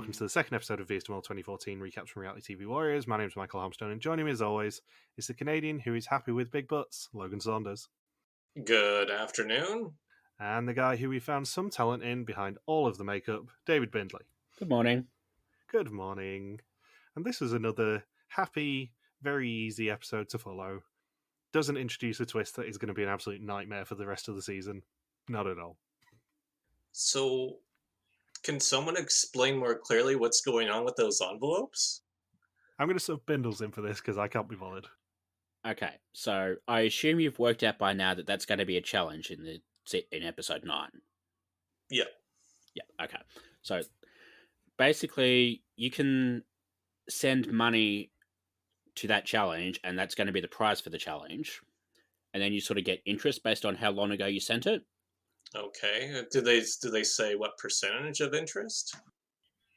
Welcome to the second episode of Vietnam 2014 Recaps from Reality TV Warriors. My name is Michael Harmstone, and joining me as always is the Canadian who is happy with big butts, Logan Saunders. Good afternoon. And the guy who we found some talent in behind all of the makeup, David Bindley. Good morning. Good morning. And this was another happy, very easy episode to follow. Doesn't introduce a twist that is going to be an absolute nightmare for the rest of the season. Not at all. So, can someone explain more clearly what's going on with those envelopes? I'm going to sub Bindles in for this because I can't be bothered. Okay, so I assume you've worked out by now that that's going to be a challenge in episode 9. Yeah. Yeah, okay. So, basically, you can send money to that challenge, and that's going to be the prize for the challenge. And then you sort of get interest based on how long ago you sent it. Okay. Do they say what percentage of interest?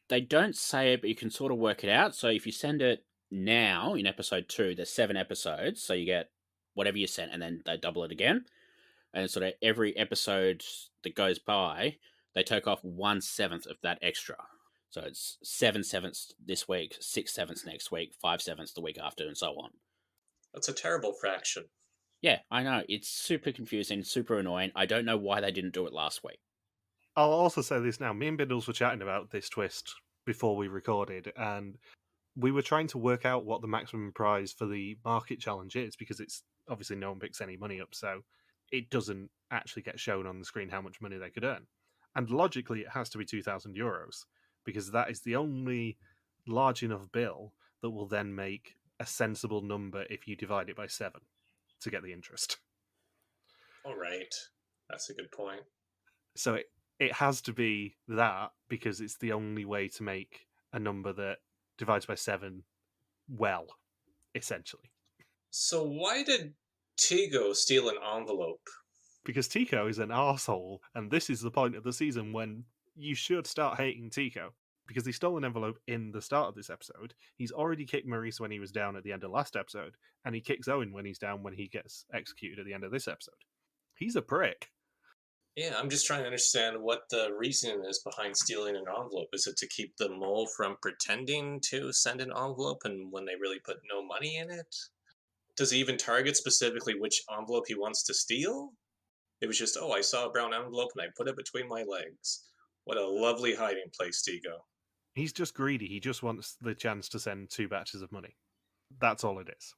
They don't say it, but you can sort of work it out. So if you send it now in episode 2, there's 7 episodes, so you get whatever you sent, and then they double it again. And sort of every episode that goes by, they take off 1/7 of that extra. So it's 7/7 this week, 6/7 next week, 5/7 the week after, and so on. That's a terrible fraction. Yeah, I know. It's super confusing, super annoying. I don't know why they didn't do it last week. I'll also say this now. Me and Bindles were chatting about this twist before we recorded, and we were trying to work out what the maximum prize for the market challenge is, because it's obviously no one picks any money up, so it doesn't actually get shown on the screen how much money they could earn. And logically, it has to be €2,000, because that is the only large enough bill that will then make a sensible number if you divide it by 7 to get the interest. All right. That's a good point. So it has to be that, because it's the only way to make a number that divides by 7 well, essentially. So why did Tygo steal an envelope? Because Tico is an arsehole, and this is the point of the season when you should start hating Tico, because he stole an envelope in the start of this episode. He's already kicked Maurice when he was down at the end of last episode, and he kicks Owen when he's down when he gets executed at the end of this episode. He's a prick. Yeah, I'm just trying to understand what the reason is behind stealing an envelope. Is it to keep the mole from pretending to send an envelope and when they really put no money in it? Does he even target specifically which envelope he wants to steal? It was just, I saw a brown envelope and I put it between my legs. What a lovely hiding place, Tygo. He's just greedy. He just wants the chance to send 2 batches of money. That's all it is.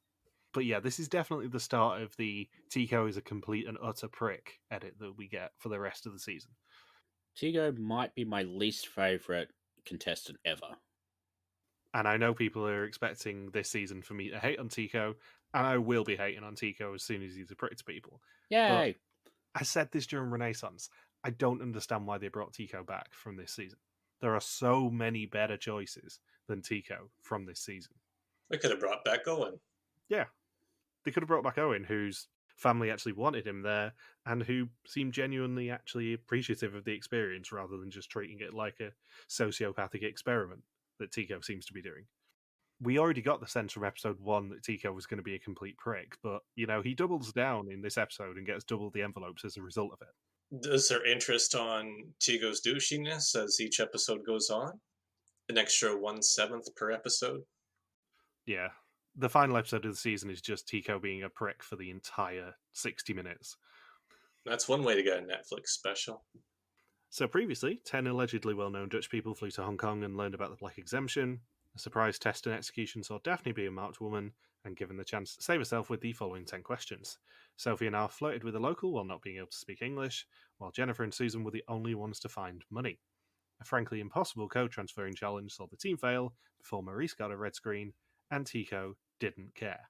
But yeah, this is definitely the start of the Tico is a complete and utter prick edit that we get for the rest of the season. Tygo might be my least favourite contestant ever. And I know people are expecting this season for me to hate on Tico, and I will be hating on Tico as soon as he's a prick to people. Yay! But I said this during Renaissance. I don't understand why they brought Tico back from this season. There are so many better choices than Tico from this season. They could have brought back Owen. Yeah. They could have brought back Owen, whose family actually wanted him there, and who seemed genuinely actually appreciative of the experience rather than just treating it like a sociopathic experiment that Tico seems to be doing. We already got the sense from episode 1 that Tico was going to be a complete prick, but, he doubles down in this episode and gets double the envelopes as a result of it. Is there interest on Tygo's douchiness as each episode goes on? An extra 1/7 per episode? Yeah. The final episode of the season is just Tico being a prick for the entire 60 minutes. That's one way to get a Netflix special. So previously, 10 allegedly well-known Dutch people flew to Hong Kong and learned about the Black Exemption. A surprise test and execution saw Daphne be a marked woman and given the chance to save herself with the following 10 questions. Sophie and Al flirted with a local while not being able to speak English, while Jennifer and Susan were the only ones to find money. A frankly impossible code-transferring challenge saw the team fail before Maurice got a red screen, and Tico didn't care.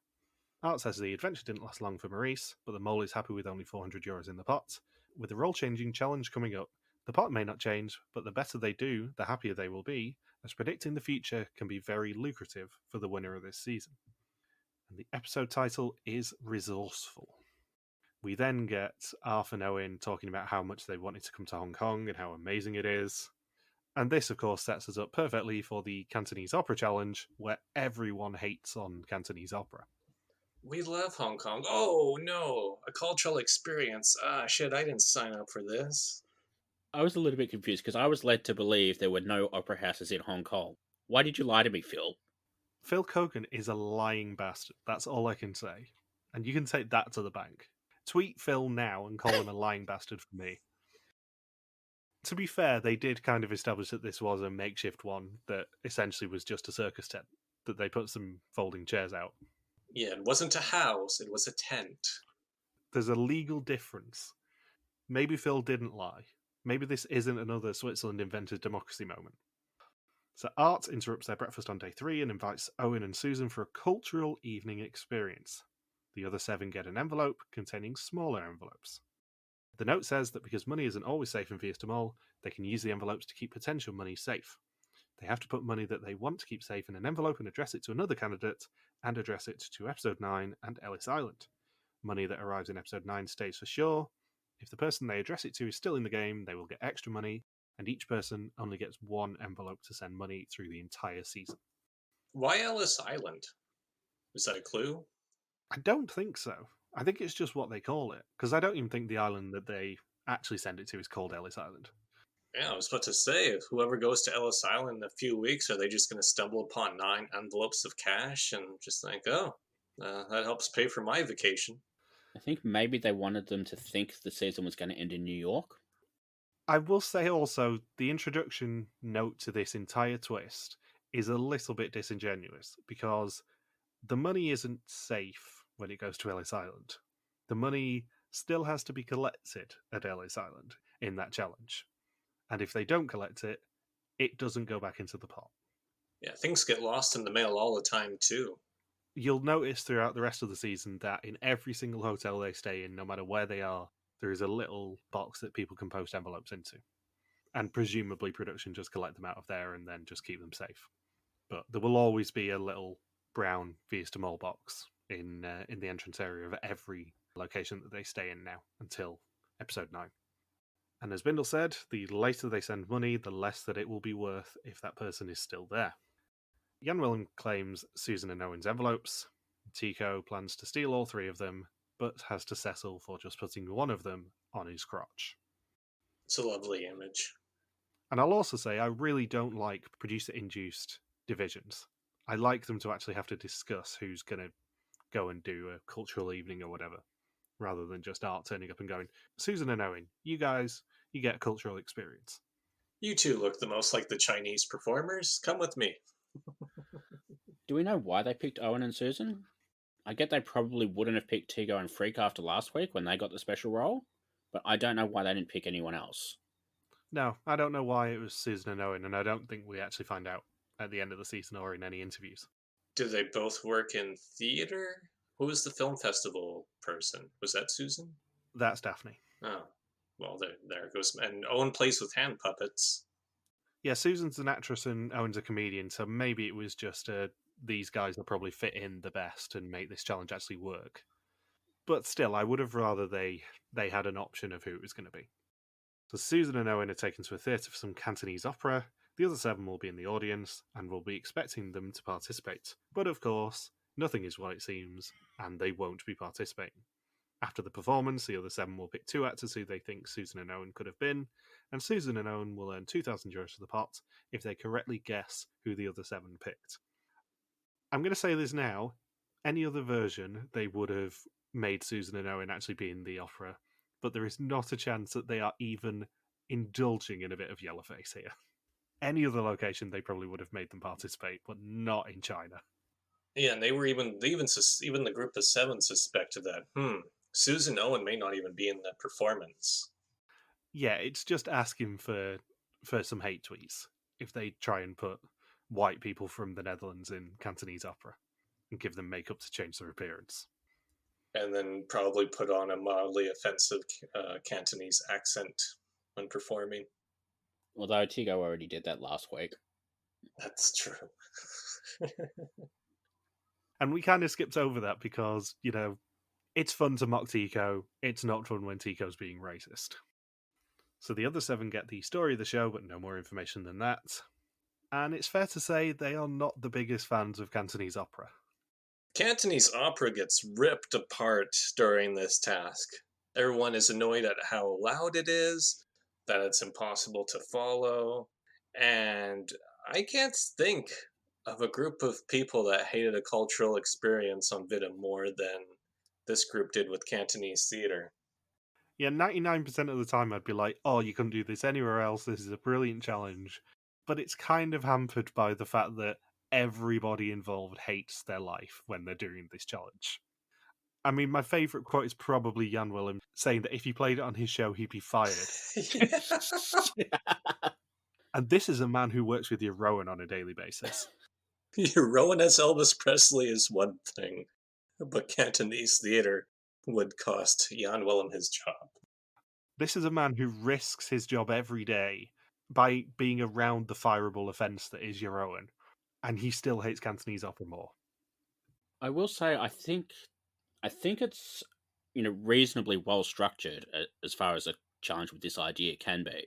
Art says the adventure didn't last long for Maurice, but the mole is happy with only €400 in the pot. With the role-changing challenge coming up, the pot may not change, but the better they do, the happier they will be, as predicting the future can be very lucrative for the winner of this season. And the episode title is Resourceful. We then get Arf and Owen talking about how much they wanted to come to Hong Kong and how amazing it is. And this, of course, sets us up perfectly for the Cantonese Opera challenge, where everyone hates on Cantonese Opera. We love Hong Kong. Oh, no. A cultural experience. Ah, shit, I didn't sign up for this. I was a little bit confused because I was led to believe there were no opera houses in Hong Kong. Why did you lie to me, Phil? Phil Kogan is a lying bastard. That's all I can say. And you can take that to the bank. Tweet Phil now and call him a lying bastard for me. To be fair, they did kind of establish that this was a makeshift one that essentially was just a circus tent, that they put some folding chairs out. Yeah, it wasn't a house, it was a tent. There's a legal difference. Maybe Phil didn't lie. Maybe this isn't another Switzerland invented democracy moment. So Art interrupts their breakfast on day 3 and invites Owen and Susan for a cultural evening experience. The other 7 get an envelope containing smaller envelopes. The note says that because money isn't always safe in Fiesta Mall, they can use the envelopes to keep potential money safe. They have to put money that they want to keep safe in an envelope and address it to another candidate, and address it to Episode 9 and Ellis Island. Money that arrives in Episode 9 stays for sure. If the person they address it to is still in the game, they will get extra money, and each person only gets 1 envelope to send money through the entire season. Why Ellis Island? Is that a clue? I don't think so. I think it's just what they call it, because I don't even think the island that they actually send it to is called Ellis Island. Yeah, I was about to say, if whoever goes to Ellis Island in a few weeks, are they just going to stumble upon 9 envelopes of cash and just think, oh, that helps pay for my vacation? I think maybe they wanted them to think the season was going to end in New York. I will say also, the introduction note to this entire twist is a little bit disingenuous, because the money isn't safe when it goes to Ellis Island. The money still has to be collected at Ellis Island in that challenge. And if they don't collect it, it doesn't go back into the pot. Yeah, things get lost in the mail all the time, too. You'll notice throughout the rest of the season that in every single hotel they stay in, no matter where they are, there is a little box that people can post envelopes into. And presumably production just collect them out of there and then just keep them safe. But there will always be a little brown Fiesta Mall box in the entrance area of every location that they stay in now until Episode 9. And as Bindles said, the later they send money, the less that it will be worth if that person is still there. Jan-Willem claims Susan and Owen's envelopes. Tygo plans to steal all 3 of them, but has to settle for just putting one of them on his crotch. It's a lovely image. And I'll also say I really don't like producer-induced divisions. I like them to actually have to discuss who's going to go and do a cultural evening or whatever, rather than just Art turning up and going, Susan and Owen, you guys, you get a cultural experience. You two look the most like the Chinese performers. Come with me. Do we know why they picked Owen and Susan? I get they probably wouldn't have picked Tygo and Freak after last week when they got the special role, but I don't know why they didn't pick anyone else. No, I don't know why it was Susan and Owen, and I don't think we actually find out at the end of the season or in any interviews. Did they both work in theater? Who was the film festival person? Was that Susan? That's Daphne. Oh, well, there it goes. And Owen plays with hand puppets. Yeah, Susan's an actress and Owen's a comedian, so maybe it was just these guys will probably fit in the best and make this challenge actually work. But still, I would have rather they had an option of who it was going to be. So Susan and Owen are taken to a theatre for some Cantonese opera. The other 7 will be in the audience and will be expecting them to participate. But of course, nothing is what it seems, and they won't be participating. After the performance, the other 7 will pick 2 actors who they think Susan and Owen could have been, and Susan and Owen will earn €2,000 for the pot if they correctly guess who the other 7 picked. I'm going to say this now. Any other version, they would have made Susan and Owen actually be in the opera, but there is not a chance that they are even indulging in a bit of yellowface here. Any other location, they probably would have made them participate, but not in China. Yeah, and even the group of 7 suspected that Susan Owen may not even be in the performance. Yeah, it's just asking for some hate tweets if they try and put white people from the Netherlands in Cantonese opera and give them makeup to change their appearance. And then probably put on a mildly offensive Cantonese accent when performing. Although Tygo already did that last week. That's true. And we kind of skipped over that because, it's fun to mock Tygo. It's not fun when Tygo's being racist. So the other 7 get the story of the show, but no more information than that. And it's fair to say they are not the biggest fans of Cantonese opera. Cantonese opera gets ripped apart during this task. Everyone is annoyed at how loud it is. that it's impossible to follow. And I can't think of a group of people that hated a cultural experience on Vidum more than this group did with Cantonese theatre. Yeah, 99% of the time I'd be like, oh, you couldn't do this anywhere else. This is a brilliant challenge. But it's kind of hampered by the fact that everybody involved hates their life when they're doing this challenge. I mean, my favourite quote is probably Jan-Willem saying that if he played it on his show, he'd be fired. Yeah. And this is a man who works with your Rowan on a daily basis. Rowan as Elvis Presley is one thing, but Cantonese theatre would cost Jan-Willem his job. This is a man who risks his job every day by being around the fireable offence that is your Rowan, and he still hates Cantonese opera more. I will say, I think it's reasonably well structured as far as a challenge with this idea can be.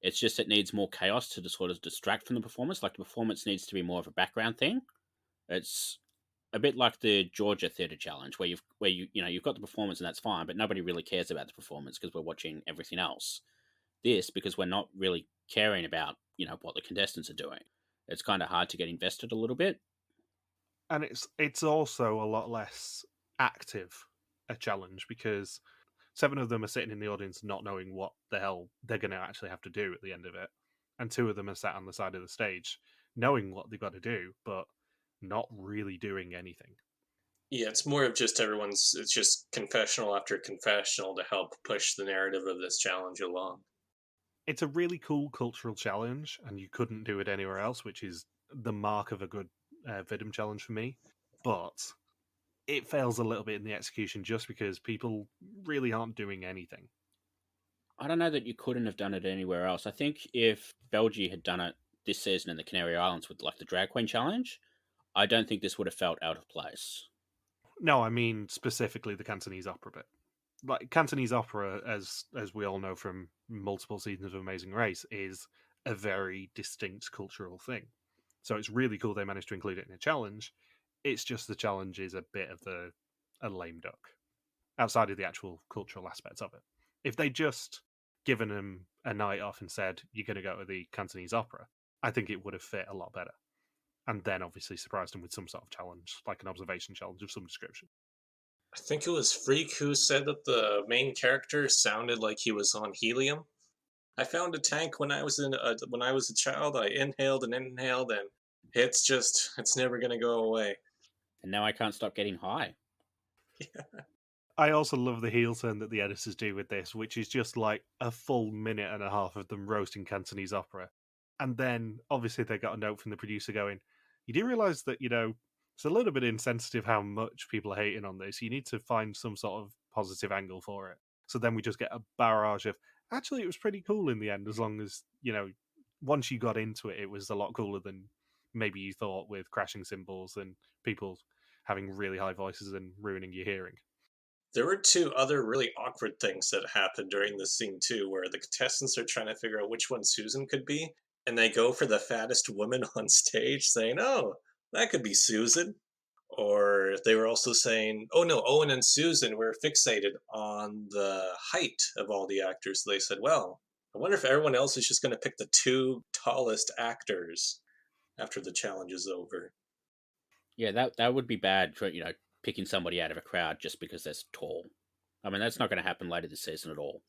It's just it needs more chaos to sort of distract from the performance. Like the performance needs to be more of a background thing. It's a bit like the Georgia Theatre Challenge, where you've got the performance and that's fine, but nobody really cares about the performance because we're watching everything else. This because we're not really caring about what the contestants are doing. It's kind of hard to get invested a little bit. And it's also a lot less active a challenge because 7 of them are sitting in the audience not knowing what the hell they're going to actually have to do at the end of it, and 2 of them are sat on the side of the stage knowing what they've got to do but not really doing anything. Yeah, it's more of just it's just confessional after confessional to help push the narrative of this challenge along. It's a really cool cultural challenge, and you couldn't do it anywhere else, which is the mark of a good Vidum challenge for me. But it fails a little bit in the execution just because people really aren't doing anything. I don't know that you couldn't have done it anywhere else. I think if Belgium had done it this season in the Canary Islands with like the Drag Queen Challenge, I don't think this would have felt out of place. No, I mean specifically the Cantonese Opera bit. Like Cantonese Opera, as we all know from multiple seasons of Amazing Race, is a very distinct cultural thing. So it's really cool they managed to include it in a challenge. It's just the challenge is a bit of a lame duck outside of the actual cultural aspects of it. If they just given them a night off and said you're going to go to the Cantonese Opera, I think it would have fit a lot better. And then obviously surprised them with some sort of challenge, like an observation challenge of some description. I think it was Freak who said that the main character sounded like he was on helium. I found a tank when I was a child. I inhaled and inhaled, and it's never gonna go away. And now I can't stop getting high. Yeah. I also love the heel turn that the editors do with this, which is just like a full minute and a half of them roasting Cantonese opera. And then obviously they got a note from the producer going, you do realise that, it's a little bit insensitive how much people are hating on this. You need to find some sort of positive angle for it. So then we just get a barrage of, actually, it was pretty cool in the end, as long as, once you got into it, it was a lot cooler than maybe you thought, with crashing cymbals and people having really high voices and ruining your hearing. There were 2 other really awkward things that happened during this scene too, where the contestants are trying to figure out which one Susan could be, and they go for the fattest woman on stage, saying, "Oh, that could be Susan." Or they were also saying, "Oh no, Owen and Susan were fixated on the height of all the actors." So they said, "Well, I wonder if everyone else is just going to pick the 2 tallest actors after the challenge is over." Yeah, that would be bad for picking somebody out of a crowd just because they're tall. I mean, that's not going to happen later this season at all.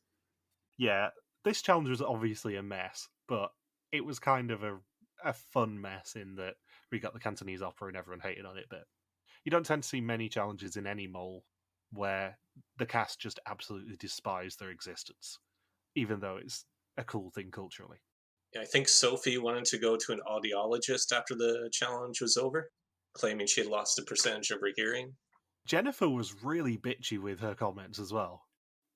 Yeah, this challenge was obviously a mess, but it was kind of a fun mess in that we got the Cantonese opera and everyone hated on it. But you don't tend to see many challenges in any mole where the cast just absolutely despise their existence, even though it's a cool thing culturally. I think Sophie wanted to go to an audiologist after the challenge was over, claiming she had lost a percentage of her hearing. Jennifer was really bitchy with her comments as well.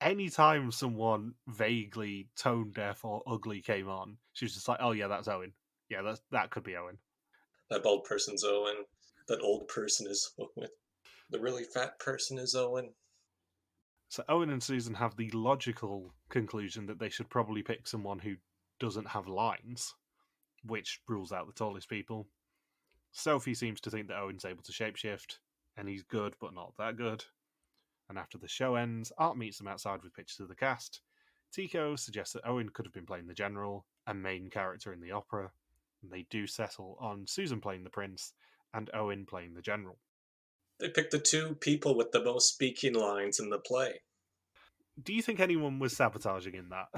Anytime someone vaguely tone deaf or ugly came on, she was just like, "Oh yeah, that's Owen. Yeah, that could be Owen. That bald person's Owen. That old person is Owen. The really fat person is Owen." So Owen and Susan have the logical conclusion that they should probably pick someone who doesn't have lines, which rules out the tallest people. Sophie seems to think that Owen's able to shapeshift, and he's good, but not that good. And after the show ends, Art meets them outside with pictures of the cast. Tygo suggests that Owen could have been playing the general, a main character in the opera, and they do settle on Susan playing the prince and Owen playing the general. They picked the two people with the most speaking lines in the play. Do you think anyone was sabotaging in that?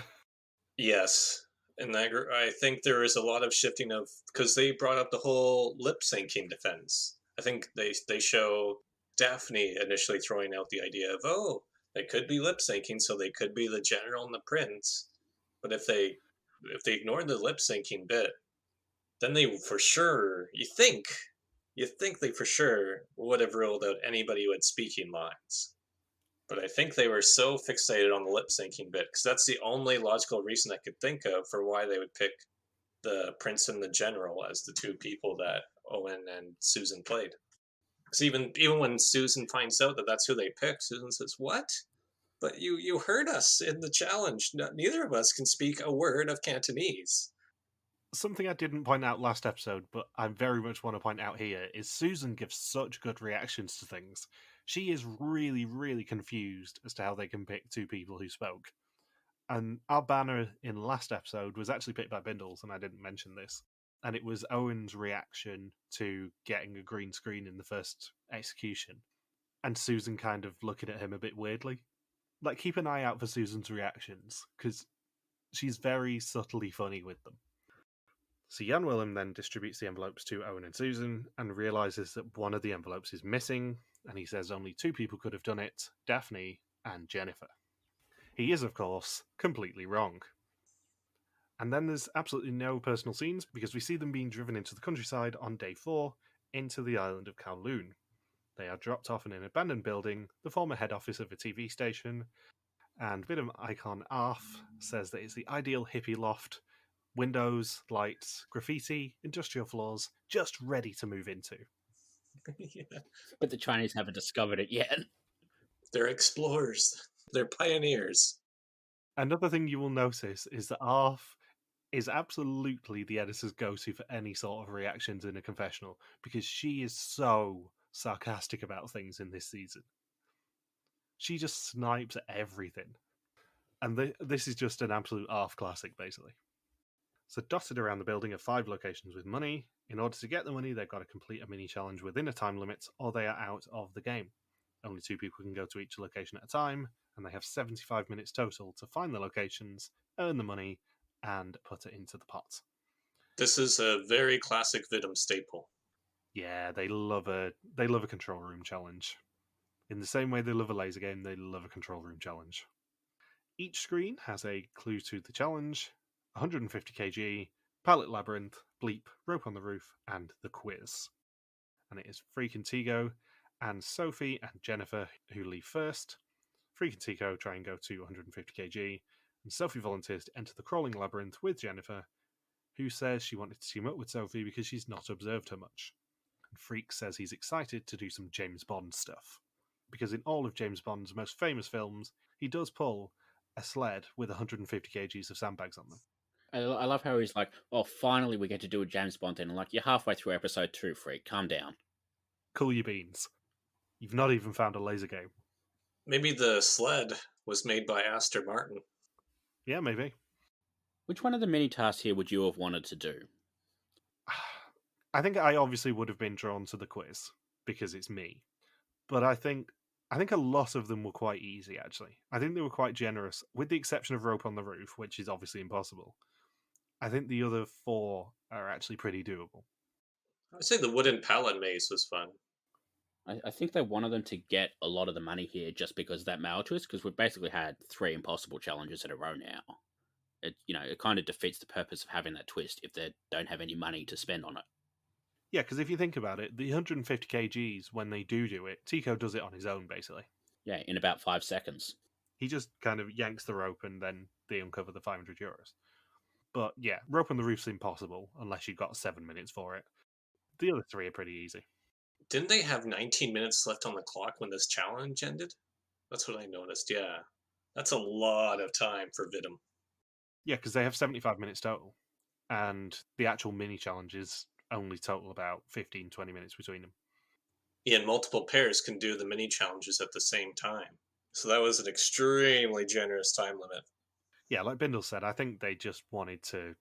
Yes. And I think there is a lot of shifting of, because they brought up the whole lip syncing defense. I think they show Daphne initially throwing out the idea of, oh, they could be lip syncing, so they could be the general and the prince. But if they ignore the lip syncing bit, then they for sure you think they for sure would have ruled out anybody with speaking lines. But I think they were so fixated on the lip syncing bit, because that's the only logical reason I could think of for why they would pick the prince and the general as the two people that Owen and Susan played. Because even when Susan finds out that that's who they picked, Susan says, "What? But you heard us in the challenge. Neither of us can speak a word of Cantonese." Something I didn't point out last episode, but I very much want to point out here, is Susan gives such good reactions to things. She is really, really confused as to how they can pick two people who spoke. And our banner in last episode was actually picked by Bindles, and I didn't mention this. And it was Owen's reaction to getting a green screen in the first execution. And Susan kind of looking at him a bit weirdly. Like, keep an eye out for Susan's reactions, because she's very subtly funny with them. So Jan-Willem then distributes the envelopes to Owen and Susan and realises that one of the envelopes is missing, and he says only two people could have done it, Daphne and Jennifer. He is, of course, completely wrong. And then there's absolutely no personal scenes, because we see them being driven into the countryside on day 4, into the island of Kowloon. They are dropped off in an abandoned building, the former head office of a TV station, and Vidum icon Arf says that it's the ideal hippie loft. Windows, lights, graffiti, industrial floors, just ready to move into. Yeah. But the Chinese haven't discovered it yet. They're explorers. They're pioneers. Another thing you will notice is that Arf is absolutely the editor's go-to for any sort of reactions in a confessional, because she is so sarcastic about things in this season. She just snipes at everything. And this is just an absolute Arf classic, basically. So dotted around the building are 5 locations with money. In order to get the money, they've got to complete a mini challenge within a time limit, or they are out of the game. Only 2 people can go to each location at a time, and they have 75 minutes total to find the locations, earn the money, and put it into the pot. This is a very classic Vidum staple. Yeah, they love a control room challenge. In the same way they love a laser game, they love a control room challenge. Each screen has a clue to the challenge, 150 kg, pallet labyrinth, bleep, rope on the roof, and the quiz. And it is Freak and Tygo and Sophie and Jennifer who leave first. Freak and Tygo try and go to 150 kg, and Sophie volunteers to enter the crawling labyrinth with Jennifer, who says she wanted to team up with Sophie because she's not observed her much. And Freak says he's excited to do some James Bond stuff, because in all of James Bond's most famous films, he does pull a sled with 150 kgs of sandbags on them. I love how he's like, "Oh, finally we get to do a James Bond thing." I'm like, you're halfway through episode 2, Freak. Calm down. Cool your beans. You've not even found a laser game. Maybe the sled was made by Astor Martin. Yeah, maybe. Which one of the mini tasks here would you have wanted to do? I think I obviously would have been drawn to the quiz because it's me. But I think a lot of them were quite easy, actually. I think they were quite generous, with the exception of rope on the roof, which is obviously impossible. I think the other 4 are actually pretty doable. I'd say the wooden pallet maze was fun. I think they wanted them to get a lot of the money here just because of that mail twist, because we've basically had 3 impossible challenges in a row now. It kind of defeats the purpose of having that twist if they don't have any money to spend on it. Yeah, because if you think about it, the 150 kgs, when they do it, Tygo does it on his own, basically. Yeah, in about 5 seconds. He just kind of yanks the rope and then they uncover the €500. But yeah, rope on the roof's impossible unless you've got 7 minutes for it. The other 3 are pretty easy. Didn't they have 19 minutes left on the clock when this challenge ended? That's what I noticed, yeah. That's a lot of time for Vidum. Yeah, because they have 75 minutes total. And the actual mini challenges only total about 15-20 minutes between them. Yeah, and multiple pairs can do the mini challenges at the same time. So that was an extremely generous time limit. Yeah, like Bindles said, I think they just wanted to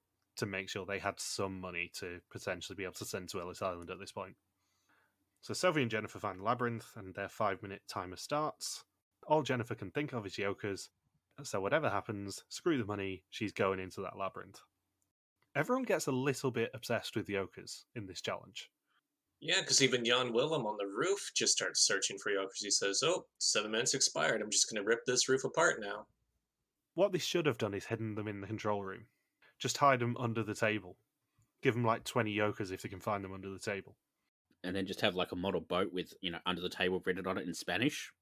make sure they had some money to potentially be able to send to Ellis Island at this point. So Sophie and Jennifer find the labyrinth, and their 5-minute timer starts. All Jennifer can think of is Jokers, so whatever happens, screw the money, she's going into that labyrinth. Everyone gets a little bit obsessed with Jokers in this challenge. Yeah, because even Jan-Willem on the roof just starts searching for Jokers. He says, "Oh, 7 minutes expired. I'm just going to rip this roof apart now." What they should have done is hidden them in the control room. Just hide them under the table. Give them like 20 Jokers if they can find them under the table. And then just have like a model boat with, under the table written on it in Spanish.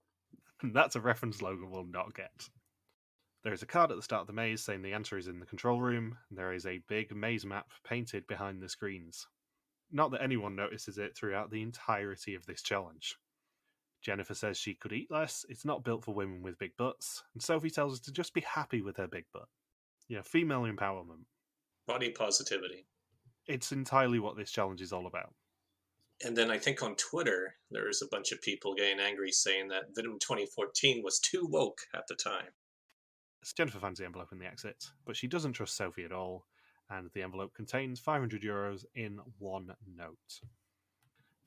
That's a reference Logan will not get. There is a card at the start of the maze saying the answer is in the control room, and there is a big maze map painted behind the screens. Not that anyone notices it throughout the entirety of this challenge. Jennifer says she could eat less, it's not built for women with big butts, and Sophie tells her to just be happy with her big butt. Female empowerment. Body positivity. It's entirely what this challenge is all about. And then I think on Twitter, there's a bunch of people getting angry saying that Venom 2014 was too woke at the time. Jennifer finds the envelope in the exit, but she doesn't trust Sophie at all, and the envelope contains €500 in one note.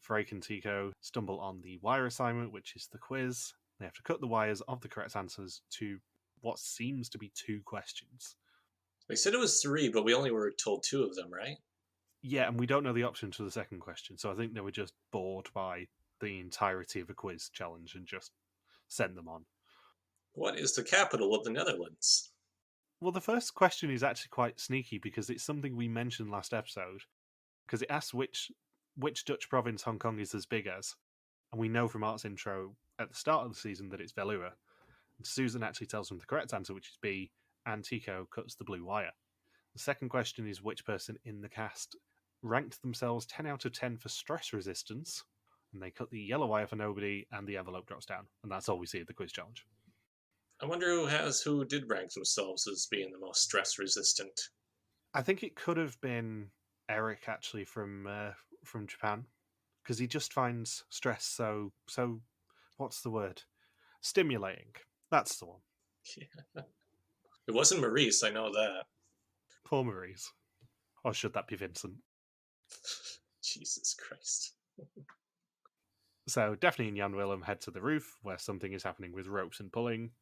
Frake and Tygo stumble on the wire assignment, which is the quiz. They have to cut the wires of the correct answers to what seems to be 2 questions. They said it was 3, but we only were told 2 of them, right? Yeah, and we don't know the options for the second question, so I think they were just bored by the entirety of a quiz challenge and just sent them on. What is the capital of the Netherlands? Well, the first question is actually quite sneaky because it's something we mentioned last episode, because it asks which Dutch province Hong Kong is as big as, and we know from Art's intro at the start of the season that it's Velua. And Susan actually tells them the correct answer, which is B, and Tygo cuts the blue wire. The second question is which person in the cast ranked themselves 10 out of 10 for stress resistance, and they cut the yellow wire for nobody, and the envelope drops down. And that's all we see at the quiz challenge. I wonder who did rank themselves as being the most stress resistant. I think it could have been Eric, actually, from Japan, because he just finds stress so what's the word? Stimulating. That's the one. Yeah. It wasn't Maurice, I know that. Poor Maurice. Or should that be Vincent? Jesus Christ. So Daphne and Jan-Willem head to the roof, where something is happening with ropes and pulling.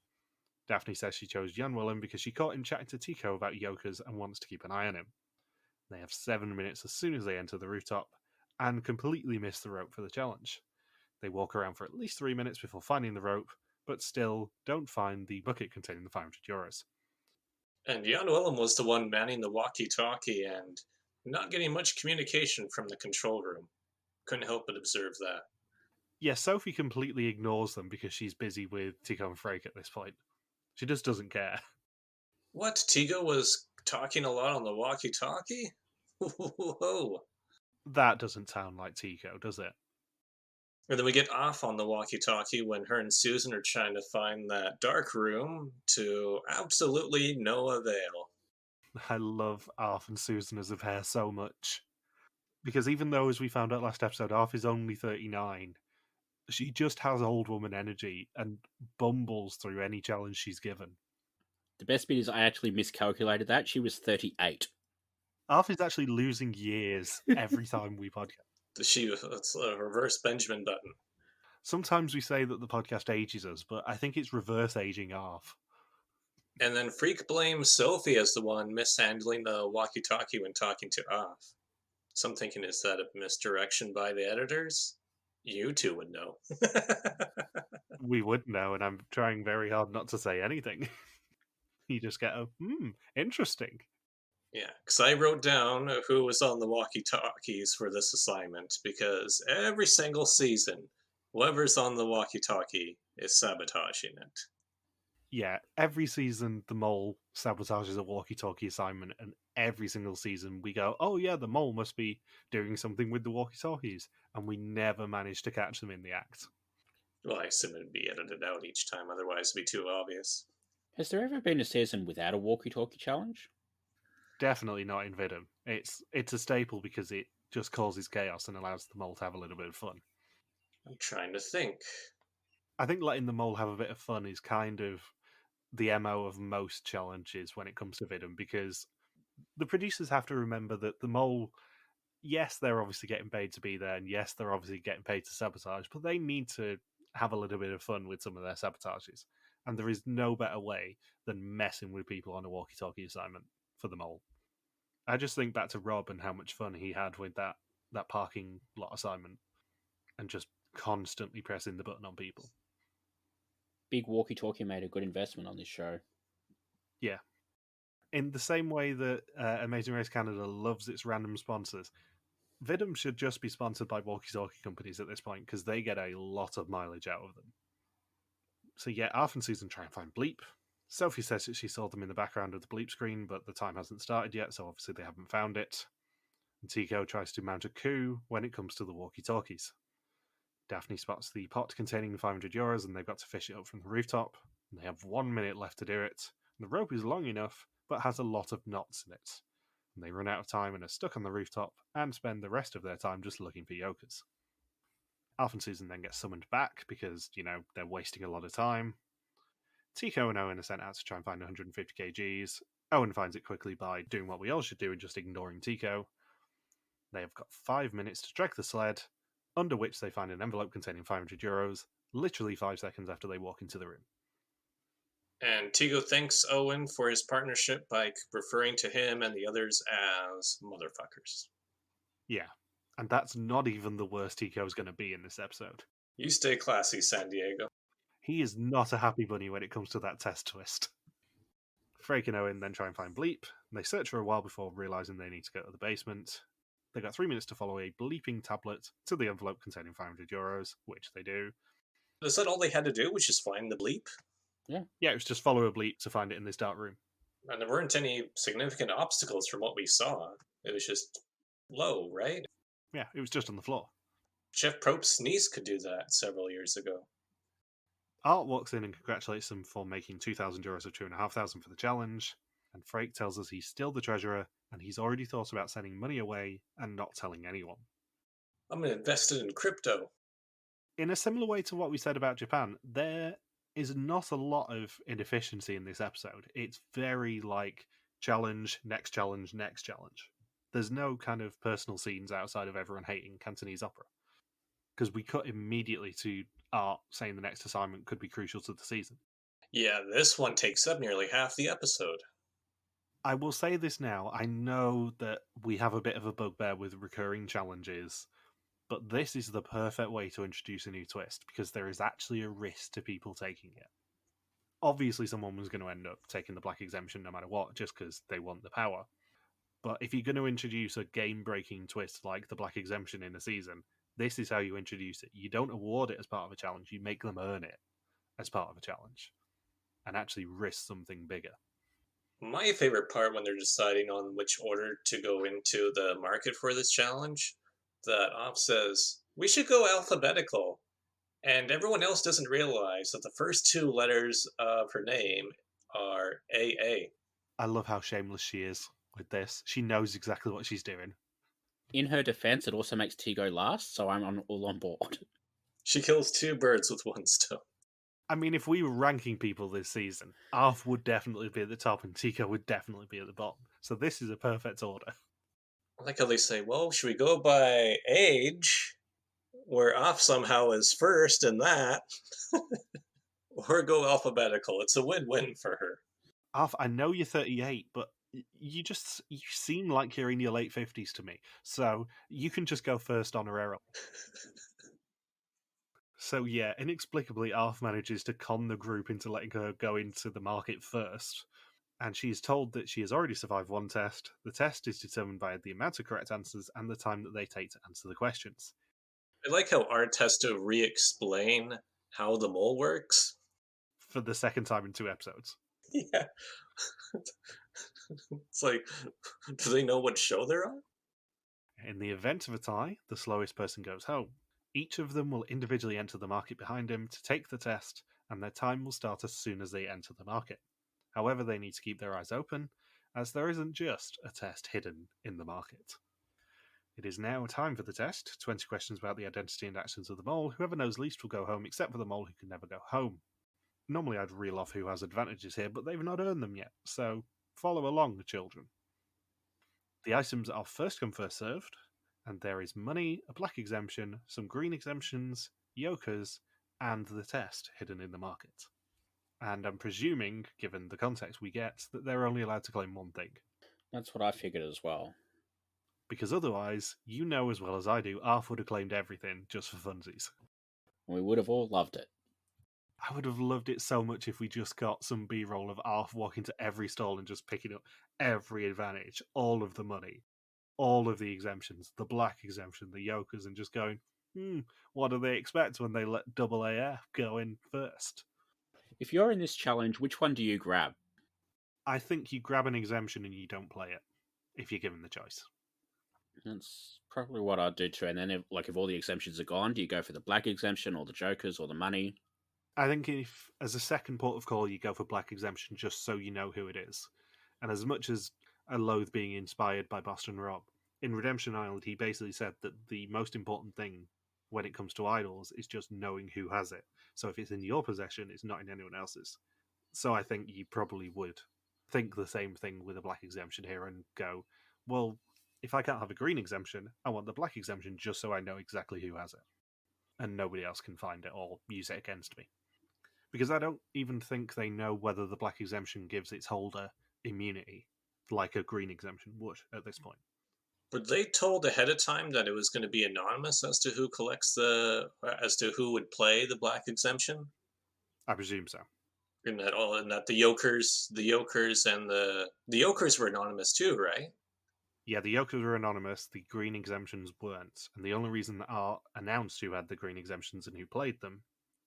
Daphne says she chose Jan-Willem because she caught him chatting to Tygo about Jokers and wants to keep an eye on him. They have 7 minutes as soon as they enter the rooftop, and completely miss the rope for the challenge. They walk around for at least 3 minutes before finding the rope, but still don't find the bucket containing the €500. And Jan-Willem was the one manning the walkie-talkie and not getting much communication from the control room. Couldn't help but observe that. Yeah, Sophie completely ignores them because she's busy with Tygo and Frake at this point. She just doesn't care. What? Tygo was talking a lot on the walkie-talkie? Whoa. That doesn't sound like Tygo, does it? And then we get off on the walkie-talkie when her and Susan are trying to find that dark room to absolutely no avail. I love Arf and Susan as a pair so much. Because even though, as we found out last episode, Arf is only 39, she just has old woman energy and bumbles through any challenge she's given. The best bit is I actually miscalculated that. She was 38. Arf is actually losing years every time we podcast. It's a reverse Benjamin Button. Sometimes we say that the podcast ages us, but I think it's reverse aging Arf. And then Freak blames Sophie as the one mishandling the walkie-talkie when talking to Off. So I'm thinking, is that a misdirection by the editors? You two would know. We would know, and I'm trying very hard not to say anything. You just get interesting. Yeah, because I wrote down who was on the walkie-talkies for this assignment, because every single season, whoever's on the walkie-talkie is sabotaging it. Yeah, every season the mole sabotages a walkie-talkie assignment, and every single season we go, oh yeah, the mole must be doing something with the walkie-talkies, and we never manage to catch them in the act. Well, I assume it'd be edited out each time, otherwise it'd be too obvious. Has there ever been a season without a walkie-talkie challenge? Definitely not in Vidum. It's a staple because it just causes chaos and allows the mole to have a little bit of fun. I'm trying to think. I think letting the mole have a bit of fun is kind of the MO of most challenges when it comes to Vidum, because the producers have to remember that the mole, yes, they're obviously getting paid to be there, and yes, they're obviously getting paid to sabotage, but they need to have a little bit of fun with some of their sabotages. And there is no better way than messing with people on a walkie-talkie assignment for the mole. I just think back to Rob and how much fun he had with that parking lot assignment and just constantly pressing the button on people. Big walkie-talkie made a good investment on this show. Yeah. In the same way that Amazing Race Canada loves its random sponsors, Vidum should just be sponsored by walkie-talkie companies at this point, because they get a lot of mileage out of them. So yeah, Arf and Susan try and find Bleep. Sophie says that she saw them in the background of the Bleep screen, but the time hasn't started yet, so obviously they haven't found it. And Tygo tries to mount a coup when it comes to the walkie-talkies. Daphne spots the pot containing €500 and they've got to fish it up from the rooftop. And they have 1 minute left to do it. And the rope is long enough, but has a lot of knots in it. And they run out of time and are stuck on the rooftop and spend the rest of their time just looking for yokers. Alf and Susan then get summoned back because, they're wasting a lot of time. Tico and Owen are sent out to try and find 150 kgs. Owen finds it quickly by doing what we all should do and just ignoring Tico. They have got 5 minutes to trek the sled, under which they find an envelope containing €500, literally 5 seconds after they walk into the room. And Tygo thanks Owen for his partnership by referring to him and the others as motherfuckers. Yeah, and that's not even the worst Tico's going to be in this episode. You stay classy, San Diego. He is not a happy bunny when it comes to that test twist. Frake and Owen then try and find Bleep. They search for a while before realising they need to go to the basement. They got 3 minutes to follow a bleeping tablet to the envelope containing €500, which they do. Is that all they had to do, was just find the bleep? Yeah, it was just follow a bleep to find it in this dark room. And there weren't any significant obstacles from what we saw. It was just low, right? Yeah, it was just on the floor. Chef Probst's niece could do that several years ago. Art walks in and congratulates them for making €2,000 or $2,500 for the challenge, and Frake tells us he's still the treasurer and he's already thought about sending money away and not telling anyone. I'm going to invest it in crypto. In a similar way to what we said about Japan, there is not a lot of inefficiency in this episode. It's very like challenge, next challenge, next challenge. There's no kind of personal scenes outside of everyone hating Cantonese opera. Because we cut immediately to Art saying the next assignment could be crucial to the season. Yeah, this one takes up nearly half the episode. I will say this now. I know that we have a bit of a bugbear with recurring challenges, but this is the perfect way to introduce a new twist, because there is actually a risk to people taking it. Obviously, someone was going to end up taking the Black Exemption no matter what, just because they want the power. But if you're going to introduce a game-breaking twist like the Black Exemption in a season, this is how you introduce it. You don't award it as part of a challenge, you make them earn it as part of a challenge, and actually risk something bigger. My favorite part when they're deciding on which order to go into the market for this challenge, that Off says, we should go alphabetical. And everyone else doesn't realize that the first 2 letters of her name are AA. I love how shameless she is with this. She knows exactly what she's doing. In her defense, it also makes Tygo last, so I'm all on board. She kills 2 birds with 1 stone. I mean, if we were ranking people this season, Arf would definitely be at the top and Tico would definitely be at the bottom. So this is a perfect order. I like how they say, well, should we go by age, where Off somehow is first in that, or go alphabetical? It's a win-win for her. Arf, I know you're 38, but you seem like you're in your late 50s to me. So you can just go first honorarily. So yeah, inexplicably, Arf manages to con the group into letting her go into the market first. And she is told that she has already survived 1 test. The test is determined by the amount of correct answers and the time that they take to answer the questions. I like how Art has to re-explain how the mole works. For the second time in 2 episodes. Yeah. It's like, do they know what show they're on? In the event of a tie, the slowest person goes home. Each of them will individually enter the market behind him to take the test, and their time will start as soon as they enter the market. However, they need to keep their eyes open, as there isn't just a test hidden in the market. It is now time for the test. 20 questions about the identity and actions of the mole. Whoever knows least will go home, except for the mole who can never go home. Normally I'd reel off who has advantages here, but they've not earned them yet, so follow along, children. The items are first come, first served, and there is money, a black exemption, some green exemptions, yokers, and the test hidden in the market. And I'm presuming, given the context we get, that they're only allowed to claim one thing. That's what I figured as well. Because otherwise, you know as well as I do, Arf would have claimed everything just for funsies. We would have all loved it. I would have loved it so much if we just got some B-roll of Arf walking to every stall and just picking up every advantage, all of the money, all of the exemptions, the black exemption, the yokers, and just going, what do they expect when they let double AF go in first? If you're in this challenge, which one do you grab? I think you grab an exemption and you don't play it, if you're given the choice. That's probably what I'd do too. And then if all the exemptions are gone, do you go for the black exemption or the jokers or the money? I think if, as a second port of call, you go for black exemption just so you know who it is. And as much as I loathe being inspired by Boston Rob, in Redemption Island, he basically said that the most important thing when it comes to idols is just knowing who has it. So if it's in your possession, it's not in anyone else's. So I think you probably would think the same thing with a black exemption here and go, well, if I can't have a green exemption, I want the black exemption just so I know exactly who has it. And nobody else can find it or use it against me. Because I don't even think they know whether the black exemption gives its holder immunity, like a green exemption would at this point. Were they told ahead of time that it was going to be anonymous as to who collects as to who would play the black exemption? I presume so. And that the yokers and the yokers were anonymous too, right? Yeah, the yokers were anonymous, the green exemptions weren't. And the only reason that Art announced who had the green exemptions and who played them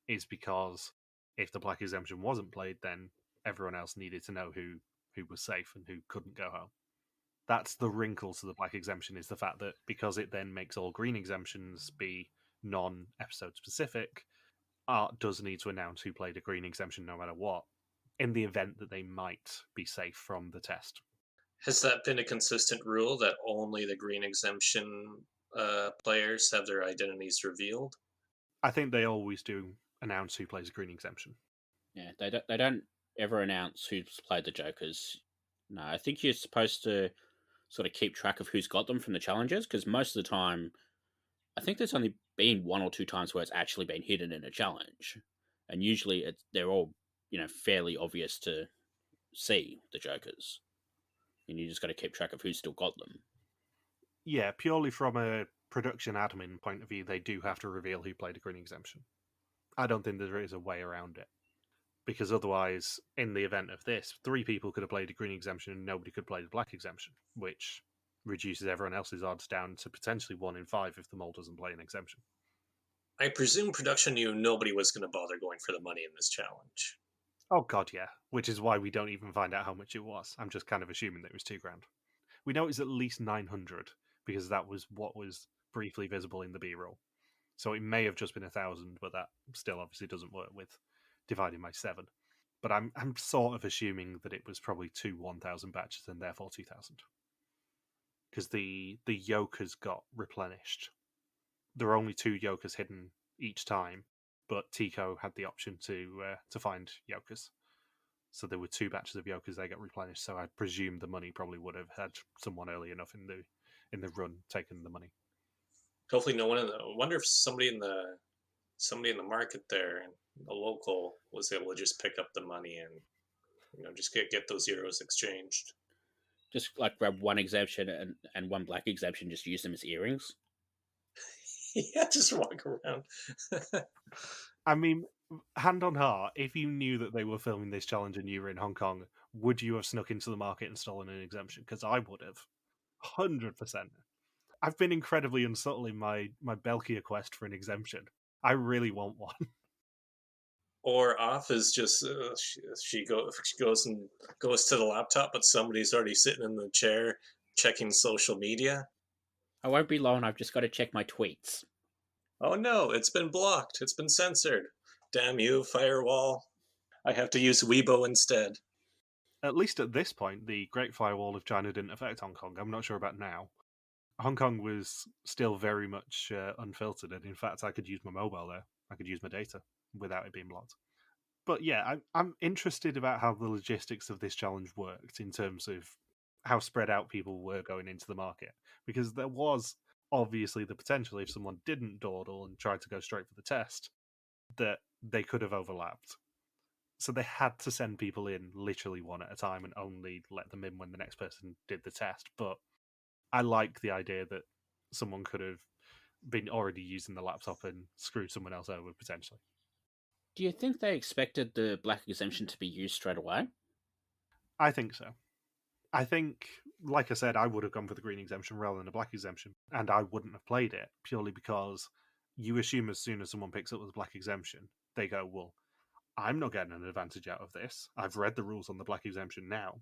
is because if the black exemption wasn't played, then everyone else needed to know who was safe and who couldn't go home. That's the wrinkle to the black exemption, is the fact that because it then makes all green exemptions be non-episode specific, Art does need to announce who played a green exemption no matter what, in the event that they might be safe from the test. Has that been a consistent rule that only the green exemption players have their identities revealed? I think they always do announce who plays a green exemption. Yeah, they don't ever announce who's played the jokers. No, I think you're supposed to sort of keep track of who's got them from the challenges, because most of the time, I think there's only been one or two times where it's actually been hidden in a challenge, and usually they're all fairly obvious to see, the jokers, and you just got to keep track of who's still got them. Yeah, purely from a production admin point of view, they do have to reveal who played a green exemption. I don't think there is a way around it, because otherwise, in the event of this, 3 people could have played a green exemption and nobody could play the black exemption, which reduces everyone else's odds down to potentially 1 in 5 if the mole doesn't play an exemption. I presume production knew nobody was going to bother going for the money in this challenge. Oh god, yeah. Which is why we don't even find out how much it was. I'm just kind of assuming that it was $2,000. We know it's at least 900 because that was what was briefly visible in the B-roll. So it may have just been 1,000, but that still obviously doesn't work with dividing by 7. But I'm sort of assuming that it was probably 2 1,000 batches and therefore 2,000. Because the yokers got replenished. There are only 2 yokers hidden each time, but Tygo had the option to find yokers. So there were 2 batches of yokers, they got replenished. So I presume the money probably would have had someone early enough in the run taking the money. Hopefully, no one I wonder if somebody in the market there, the local, was able to just pick up the money and just get those zeros exchanged. Just like grab one exemption and one black exemption, just use them as earrings. Yeah, just walk around. I mean, hand on heart, if you knew that they were filming this challenge and you were in Hong Kong, would you have snuck into the market and stolen an exemption? Because I would have. 100%. I've been incredibly unsubtle in my Belkia quest for an exemption. I really want one. Or off is just she goes to the laptop, but somebody's already sitting in the chair checking social media. I won't be long. I've just got to check my tweets. Oh no, it's been blocked. It's been censored. Damn you, firewall. I have to use Weibo instead. At least at this point, the Great Firewall of China didn't affect Hong Kong. I'm not sure about now. Hong Kong was still very much unfiltered, and in fact, I could use my mobile there. I could use my data without it being blocked. But yeah, I'm interested about how the logistics of this challenge worked in terms of how spread out people were going into the market. Because there was obviously the potential, if someone didn't dawdle and tried to go straight for the test, that they could have overlapped. So they had to send people in literally one at a time and only let them in when the next person did the test. But I like the idea that someone could have been already using the laptop and screwed someone else over potentially. Do you think they expected the Black Exemption to be used straight away? I think so. I think, like I said, I would have gone for the green exemption rather than a black exemption, and I wouldn't have played it purely because you assume as soon as someone picks up the black exemption, they go, well, I'm not getting an advantage out of this. I've read the rules on the black exemption now.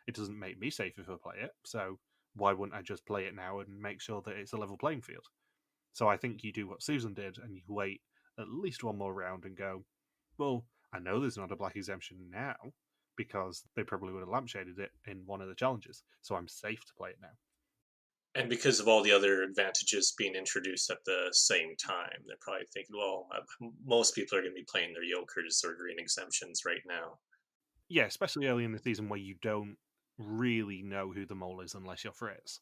It doesn't make me safe if I play it, so why wouldn't I just play it now and make sure that it's a level playing field? So I think you do what Susan did and you wait at least one more round and go, well, I know there's not a black exemption now because they probably would have lampshaded it in one of the challenges, so I'm safe to play it now. And because of all the other advantages being introduced at the same time, they're probably thinking, well, most people are going to be playing their Jokers or green exemptions right now. Yeah, especially early in the season where you don't really know who the mole is unless you're Fritz.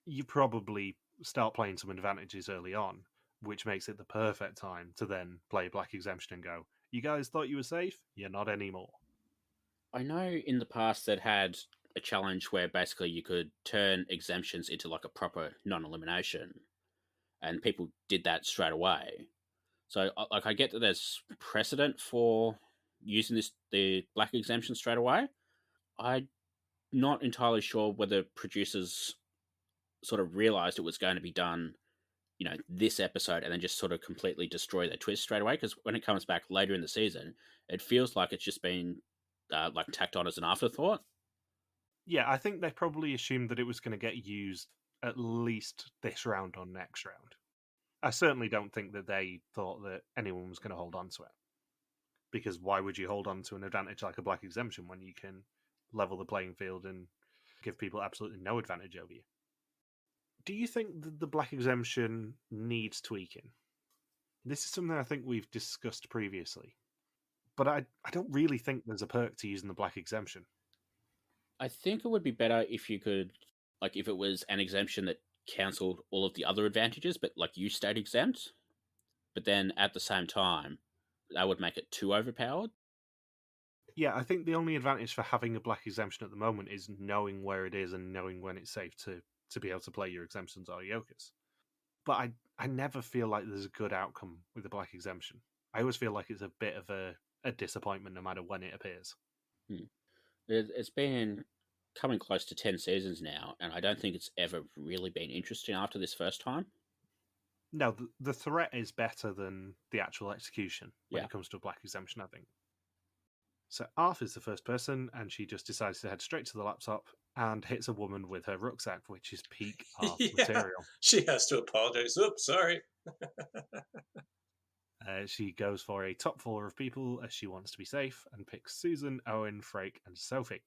You probably start playing some advantages early on, which makes it the perfect time to then play Black Exemption and go, you guys thought you were safe? You're not anymore. I know in the past they'd had a challenge where basically you could turn exemptions into like a proper non-elimination, and people did that straight away. So, like, I get that there's precedent for using the Black Exemption straight away. I'm not entirely sure whether producers sort of realized it was going to be done, this episode, and then just sort of completely destroy their twist straight away. Because when it comes back later in the season, it feels like it's just been like tacked on as an afterthought. Yeah, I think they probably assumed that it was going to get used at least this round or next round. I certainly don't think that they thought that anyone was going to hold on to it. Because why would you hold on to an advantage like a black exemption when you can level the playing field and give people absolutely no advantage over you? Do you think that the black exemption needs tweaking? This is something I think we've discussed previously, but I don't really think there's a perk to using the black exemption. I think it would be better if you could, like, if it was an exemption that cancelled all of the other advantages, but like you stayed exempt. But then at the same time, that would make it too overpowered. Yeah, I think the only advantage for having a black exemption at the moment is knowing where it is and knowing when it's safe to be able to play your exemptions or yokas. But I never feel like there's a good outcome with the black exemption. I always feel like it's a bit of a disappointment no matter when it appears. It's been coming close to 10 seasons now, and I don't think it's ever really been interesting after this first time. No, the threat is better than the actual execution when Yeah. it comes to a black exemption, I think. So Arth is the first person, and she just decides to head straight to the laptop and hits a woman with her rucksack, which is peak Arth material. She has to apologize. Oops, sorry. She goes for a top four of people as she wants to be safe and picks Susan, Owen, Frake, and Sophie.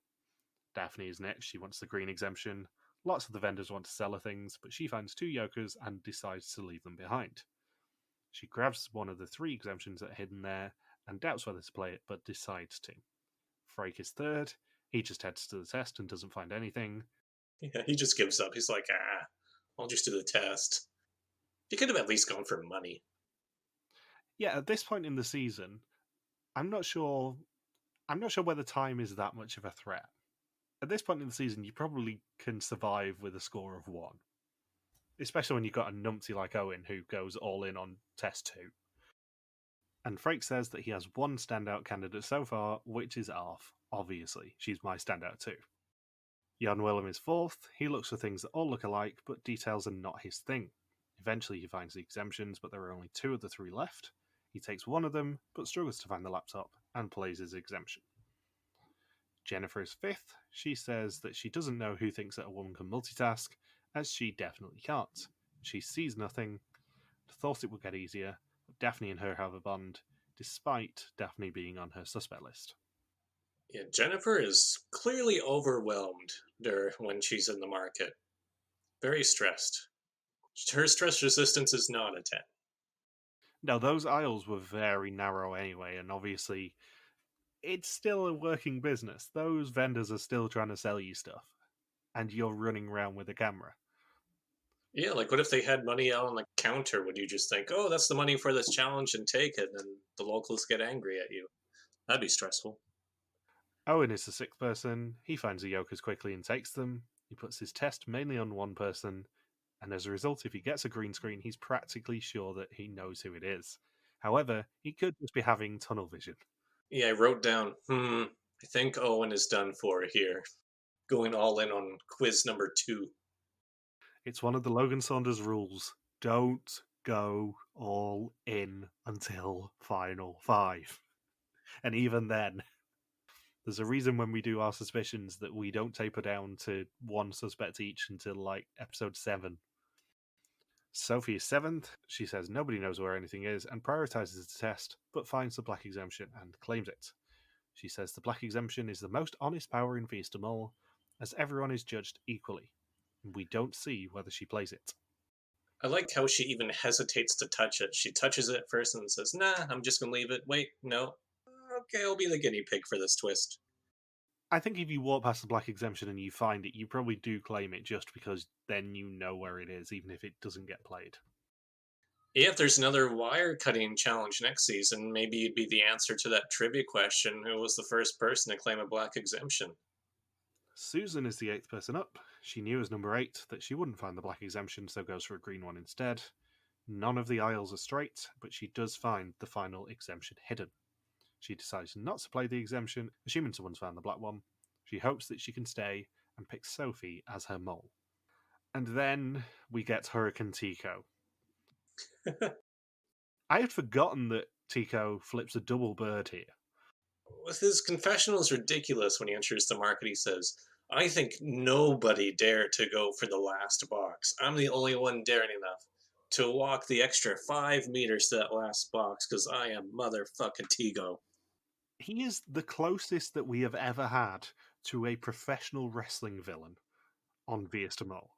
Daphne is next. She wants the green exemption. Lots of the vendors want to sell her things, but she finds two yokers and decides to leave them behind. She grabs one of the three exemptions that are hidden there and doubts whether to play it, but decides to. Frake is third. He just heads to the test and doesn't find anything. Yeah, he just gives up. He's like, I'll just do the test. He could have at least gone for money. Yeah, at this point in the season, I'm not sure whether time is that much of a threat. At this point in the season, you probably can survive with a score of 1. Especially when you've got a numpty like Owen who goes all in on test 2. And Frake says that he has one standout candidate so far, which is Arth. Obviously, she's my standout too. Jan-Willem is fourth. He looks for things that all look alike, but details are not his thing. Eventually he finds the exemptions, but there are only 2 of the 3 left. He takes one of them, but struggles to find the laptop, and plays his exemption. Jennifer is fifth. She says that she doesn't know who thinks that a woman can multitask, as she definitely can't. She sees nothing, thought it would get easier, but Daphne and her have a bond, despite Daphne being on her suspect list. Yeah, Jennifer is clearly overwhelmed when she's in the market. Very stressed. Her stress resistance is not a 10. Now, those aisles were very narrow anyway, and obviously it's still a working business. Those vendors are still trying to sell you stuff, and you're running around with a camera. Yeah, like what if they had money out on the counter? Would you just think, oh, that's the money for this challenge and take it? And the locals get angry at you. That'd be stressful. Owen is the sixth person. He finds the Yokers quickly and takes them. He puts his test mainly on one person, and as a result, if he gets a green screen, he's practically sure that he knows who it is. However, he could just be having tunnel vision. Yeah, I wrote down, I think Owen is done for here. Going all in on quiz number 2. It's one of the Logan Saunders rules. Don't go all in until final 5. And even then, there's a reason when we do our suspicions that we don't taper down to one suspect each until like episode 7. Sophie is 7th. She says nobody knows where anything is and prioritizes the test, but finds the Black Exemption and claims it. She says the Black Exemption is the most honest power in Fiesta Mall, as everyone is judged equally. We don't see whether she plays it. I like how she even hesitates to touch it. She touches it first and says, nah, I'm just going to leave it. Wait, no. Okay, I'll be the guinea pig for this twist. I think if you walk past the Black Exemption and you find it, you probably do claim it just because then you know where it is, even if it doesn't get played. Yeah, if there's another wire cutting challenge next season, maybe it'd be the answer to that trivia question: who was the first person to claim a Black Exemption? Susan is the 8th person up. She knew as number 8 that she wouldn't find the Black Exemption, so goes for a green one instead. None of the aisles are straight, but she does find the final exemption hidden. She decides not to play the exemption, assuming someone's found the black one. She hopes that she can stay and picks Sophie as her mole. And then we get Hurricane Tico. I had forgotten that Tico flips a double bird here. With his confessional is ridiculous when he enters the market. He says, I think nobody dared to go for the last box. I'm the only one daring enough to walk the extra 5 meters to that last box because I am motherfucking Tygo. He is the closest that we have ever had to a professional wrestling villain on Fiesta Mall.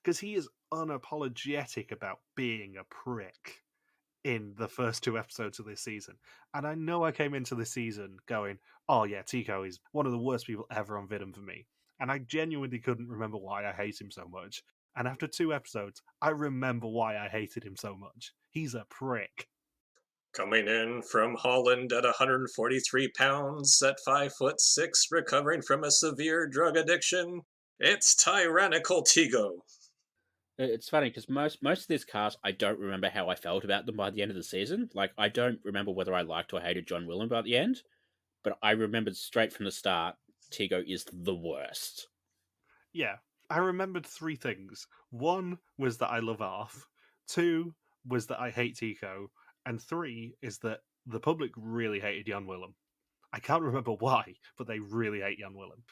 Because he is unapologetic about being a prick in the first 2 episodes of this season. And I know I came into this season going, oh yeah, Tico is one of the worst people ever on Vidum for me. And I genuinely couldn't remember why I hate him so much. And after 2 episodes, I remember why I hated him so much. He's a prick. Coming in from Holland at 143 pounds, at 5'6", recovering from a severe drug addiction, it's tyrannical Tygo. It's funny because most of this cast, I don't remember how I felt about them by the end of the season. Like, I don't remember whether I liked or hated Jan-Willem by the end, but I remembered straight from the start, Tygo is the worst. Yeah, I remembered 3 things. 1 was that I love Arth. 2 was that I hate Tico. And 3 is that the public really hated Jan-Willem. I can't remember why, but they really hate Jan-Willem.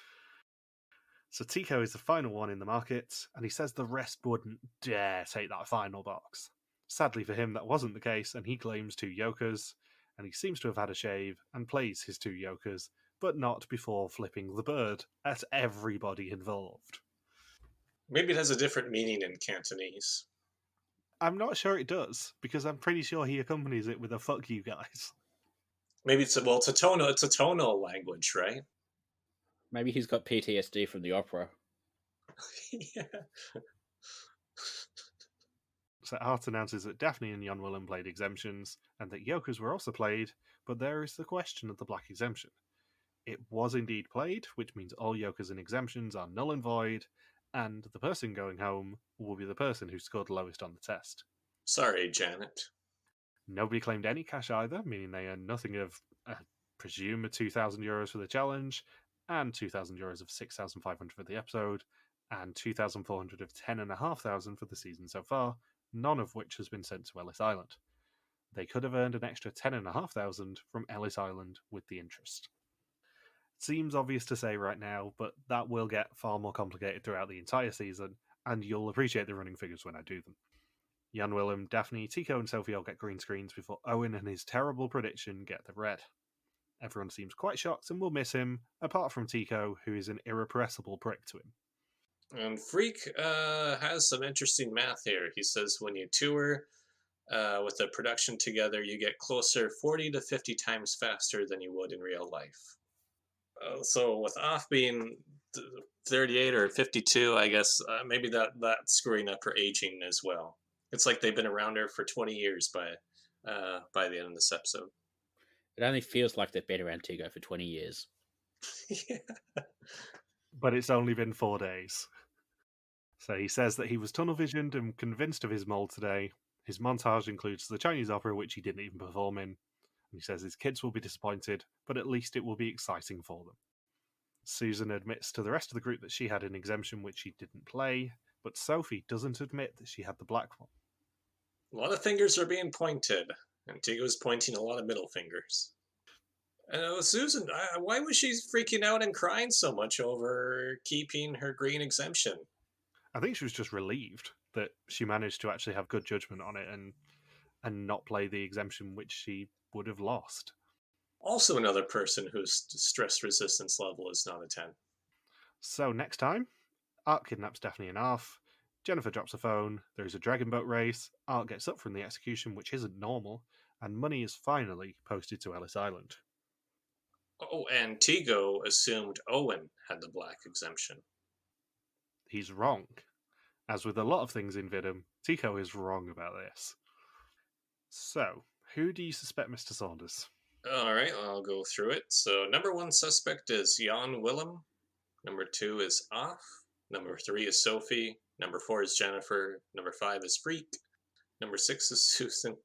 So Tico is the final one in the market, and he says the rest wouldn't dare take that final box. Sadly for him, that wasn't the case, and he claims 2 Yokers, and he seems to have had a shave and plays his 2 Yokers, but not before flipping the bird at everybody involved. Maybe it has a different meaning in Cantonese. I'm not sure it does, because I'm pretty sure he accompanies it with a fuck you guys. Maybe it's a tonal language, right? Maybe he's got PTSD from the opera. Yeah. So Art announces that Daphne and Jan-Willem played exemptions, and that Yokers were also played, but there is the question of the Black Exemption. It was indeed played, which means all Yokers and exemptions are null and void, and the person going home will be the person who scored lowest on the test. Sorry, Janet. Nobody claimed any cash either, meaning they earned nothing of, I presume, €2,000 for the challenge, and €2,000 of 6,500 for the episode, and 2,400 of 10,500 for the season so far, none of which has been sent to Ellis Island. They could have earned an extra 10,500 from Ellis Island with the interest. Seems obvious to say right now, but that will get far more complicated throughout the entire season, and you'll appreciate the running figures when I do them. Jan-Willem, Daphne, Tico and Sophie all get green screens before Owen and his terrible prediction get the red. Everyone seems quite shocked and will miss him, apart from Tico, who is an irrepressible prick to him. And Freak has some interesting math here. He says when you tour with the production together, you get closer 40 to 50 times faster than you would in real life. So with off being 38 or 52, I guess maybe that's screwing up her aging as well. It's like they've been around her for 20 years by the end of this episode. It only feels like they've been around Tygo for 20 years. Yeah. But it's only been 4 days. So he says that he was tunnel visioned and convinced of his mold today. His montage includes the Chinese opera, which he didn't even perform in. And he says his kids will be disappointed, but at least it will be exciting for them. Susan admits to the rest of the group that she had an exemption which she didn't play, but Sophie doesn't admit that she had the black one. A lot of fingers are being pointed, and Tygo's pointing a lot of middle fingers. And Susan, why was she freaking out and crying so much over keeping her green exemption? I think she was just relieved that she managed to actually have good judgment on it and not play the exemption which she would have lost. Also another person whose stress resistance level is not a 10. So next time, Art kidnaps Daphne and Arf. Jennifer drops a phone. There's a dragon boat race. Art gets up from the execution, which isn't normal, and money is finally posted to Ellis Island. Oh, and Tygo assumed Owen had the black exemption. He's wrong. As with a lot of things in Vidum, Tygo is wrong about this. So, who do you suspect, Mr. Saunders? All right, I'll go through it. So, number 1 suspect is Jan-Willem. Number 2 is Off. Number 3 is Sophie. Number 4 is Jennifer. Number 5 is Freak. Number 6 is Susan.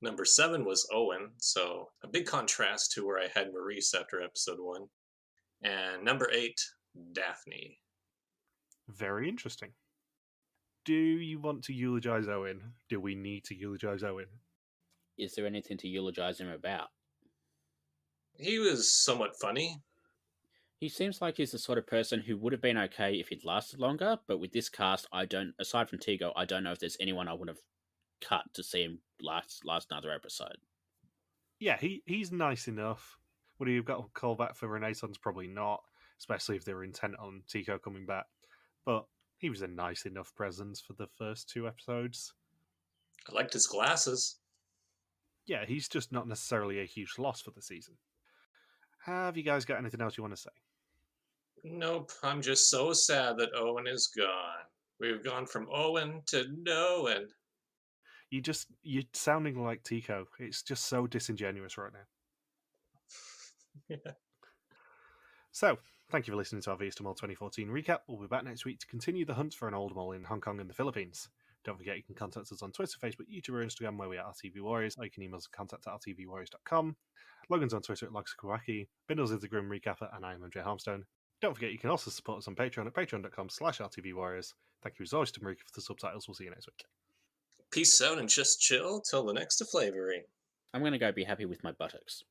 Number 7 was Owen, so a big contrast to where I had Maurice after episode 1. And number 8, Daphne. Very interesting. Do you want to eulogize Owen? Do we need to eulogize Owen? Is there anything to eulogize him about? He was somewhat funny. He seems like he's the sort of person who would have been okay if he'd lasted longer, but with this cast, aside from Tygo, I don't know if there's anyone I would have cut to see him last another episode. Yeah, he's nice enough. Would he have got a call back for Renaissance? Probably not, especially if they were intent on Tygo coming back. But he was a nice enough presence for the first 2 episodes. I liked his glasses. Yeah, he's just not necessarily a huge loss for the season. Have you guys got anything else you want to say? Nope, I'm just so sad that Owen is gone. We've gone from Owen to no one. You're sounding like Tygo. It's just so disingenuous right now. Yeah. So, thank you for listening to our Vietnam 2014 recap. We'll be back next week to continue the hunt for an old mole in Hong Kong and the Philippines. Don't forget you can contact us on Twitter, Facebook, YouTube, or Instagram where we are RTV Warriors, or you can email us at contact@rtvwarriors.com. Logan's on Twitter at Logsakawaki, Bindles is the Grim Recapper, and I am MJ Harmstone. Don't forget you can also support us on Patreon at patreon.com/rtvwarriors. Thank you as always to Marika for the subtitles. We'll see you next week. Peace out and just chill till the next flavoring. I'm going to go be happy with my buttocks.